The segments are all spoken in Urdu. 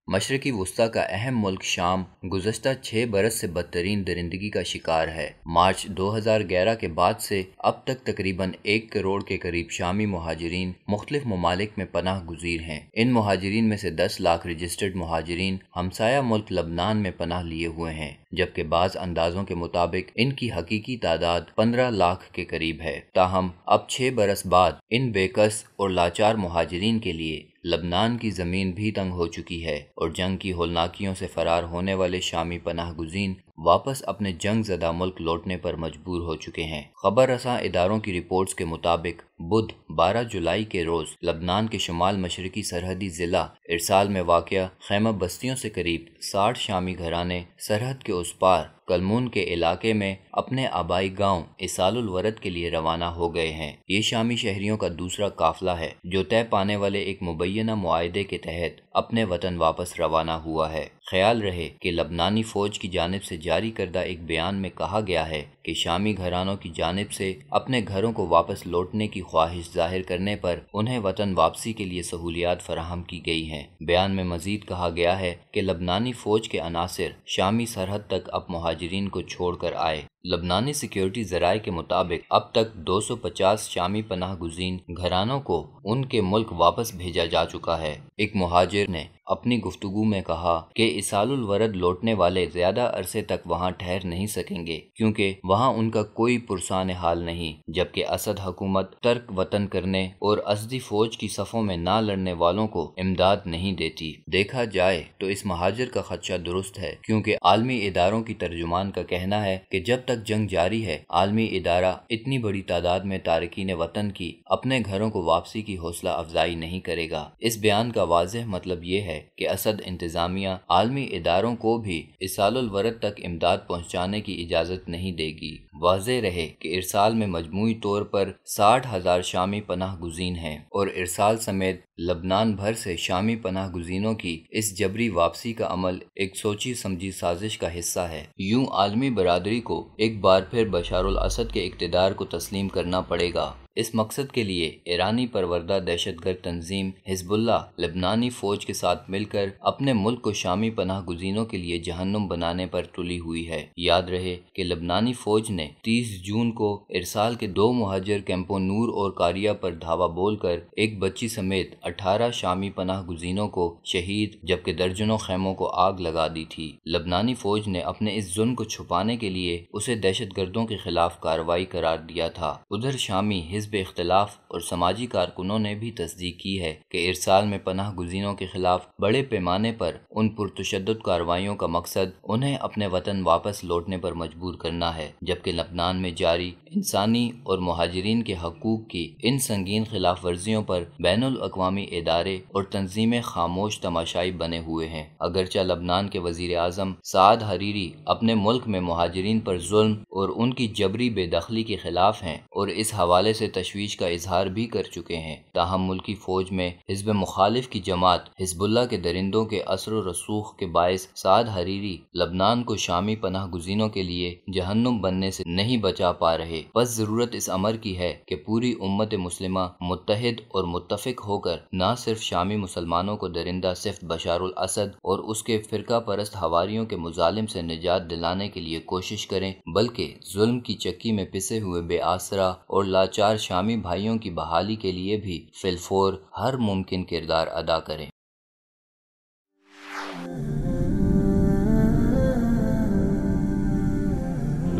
مشرقی وسطی کا اہم ملک شام گزشتہ 6 برس سے بدترین درندگی کا شکار ہے۔ مارچ 2011 کے بعد سے اب تک تقریباً 1 کروڑ کے قریب شامی مہاجرین مختلف ممالک میں پناہ گزیر ہیں۔ ان مہاجرین میں سے 10 لاکھ رجسٹرڈ مہاجرین ہمسایہ ملک لبنان میں پناہ لیے ہوئے ہیں، جبکہ بعض اندازوں کے مطابق ان کی حقیقی تعداد 15 لاکھ کے قریب ہے۔ تاہم اب 6 برس بعد ان بے کس اور لاچار مہاجرین کے لیے لبنان کی زمین بھی تنگ ہو چکی ہے اور جنگ کی ہولناکیوں سے فرار ہونے والے شامی پناہ گزین واپس اپنے جنگ زدہ ملک لوٹنے پر مجبور ہو چکے ہیں۔ خبر رساں اداروں کی رپورٹس کے مطابق بدھ 12 جولائی کے روز لبنان کے شمال مشرقی سرحدی ضلع ارسال میں واقع خیمہ بستیوں سے قریب 60 شامی گھرانے سرحد کے اس پار کلمون کے علاقے میں اپنے آبائی گاؤں اسال الورد کے لیے روانہ ہو گئے ہیں۔ یہ شامی شہریوں کا دوسرا قافلہ ہے جو طے پانے والے ایک مبینہ معاہدے کے تحت اپنے وطن واپس روانہ ہوا ہے۔ خیال رہے کہ لبنانی فوج کی جانب سے جاری کردہ ایک بیان میں کہا گیا ہے کہ شامی گھرانوں کی جانب سے اپنے گھروں کو واپس لوٹنے کی خواہش ظاہر کرنے پر انہیں وطن واپسی کے لیے سہولیات فراہم کی گئی ہیں۔ بیان میں مزید کہا گیا ہے کہ لبنانی فوج کے عناصر شامی سرحد تک اب مہاجرین کو چھوڑ کر آئے۔ لبنانی سیکیورٹی ذرائع کے مطابق اب تک 250 شامی پناہ گزین گھرانوں کو ان کے ملک واپس بھیجا جا چکا ہے۔ ایک مہاجر نے اپنی گفتگو میں کہا کہ اسال الورد لوٹنے والے زیادہ عرصے تک وہاں ٹھہر نہیں سکیں گے کیونکہ وہاں ان کا کوئی پرسان حال نہیں، جبکہ اسد حکومت ترک وطن کرنے اور اسدی فوج کی صفوں میں نہ لڑنے والوں کو امداد نہیں دیتی۔ دیکھا جائے تو اس مہاجر کا خدشہ درست ہے، کیونکہ عالمی اداروں کی ترجمان کا کہنا ہے کہ جب تک جنگ جاری ہے عالمی ادارہ اتنی بڑی تعداد میں تارکین وطن کی اپنے گھروں کو واپسی کی حوصلہ افزائی نہیں کرے گا۔ اس بیان کا واضح مطلب یہ ہے کہ اسد انتظامیہ عالمی اداروں کو بھی اسال الورد تک امداد پہنچانے کی اجازت نہیں دے گی۔ واضح رہے کہ ارسال میں مجموعی طور پر 60,000 شامی پناہ گزین ہیں اور ارسال سمیت لبنان بھر سے شامی پناہ گزینوں کی اس جبری واپسی کا عمل ایک سوچی سمجھی سازش کا حصہ ہے۔ یوں عالمی برادری کو ایک بار پھر بشار الاسد کے اقتدار کو تسلیم کرنا پڑے گا۔ اس مقصد کے لیے ایرانی پروردہ دہشت گرد تنظیم حزب اللہ لبنانی فوج کے ساتھ مل کر اپنے ملک کو شامی پناہ گزینوں کے لیے جہنم بنانے پر تلی ہوئی ہے۔ یاد رہے کہ لبنانی فوج نے 30 جون کو ارسال کے 2 مہاجر کیمپوں نور اور کاریہ پر دھاوا بول کر ایک بچی سمیت 18 شامی پناہ گزینوں کو شہید جبکہ درجنوں خیموں کو آگ لگا دی تھی۔ لبنانی فوج نے اپنے اس ظلم کو چھپانے کے لیے اسے دہشت گردوں کے خلاف کارروائی قرار دیا تھا۔ ادھر شامی حزب اختلاف اور سماجی کارکنوں نے بھی تصدیق کی ہے کہ ارسال میں پناہ گزینوں کے خلاف بڑے پیمانے پر ان پرتشدد کارروائیوں کا مقصد انہیں اپنے وطن واپس لوٹنے پر مجبور کرنا ہے، جبکہ لبنان میں جاری انسانی اور مہاجرین کے حقوق کی ان سنگین خلاف ورزیوں پر بین الاقوامی ادارے اور تنظیمیں خاموش تماشائی بنے ہوئے ہیں۔ اگرچہ لبنان کے وزیر اعظم سعد حریری اپنے ملک میں مہاجرین پر ظلم اور ان کی جبری بے دخلی کے خلاف ہیں اور اس حوالے سے تشویش کا اظہار بھی کر چکے ہیں، تاہم ملکی فوج میں حزب مخالف کی جماعت حزب اللہ کے درندوں کے اثر و رسوخ کے باعث سعد حریری لبنان کو شامی پناہ گزینوں کے لیے جہنم بننے سے نہیں بچا پا رہے۔ بس ضرورت اس امر کی ہے کہ پوری امت مسلمہ متحد اور متفق ہو کر نہ صرف شامی مسلمانوں کو درندہ صفت بشار الاسد اور اس کے فرقہ پرست حواریوں کے مظالم سے نجات دلانے کے لیے کوشش کریں، بلکہ ظلم کی چکی میں پسے ہوئے بے آسرا اور لاچار شامی بھائیوں کی بحالی کے لیے بھی فی الفور ہر ممکن کردار ادا کریں۔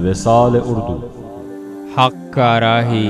وصال اردو، حق کا راہی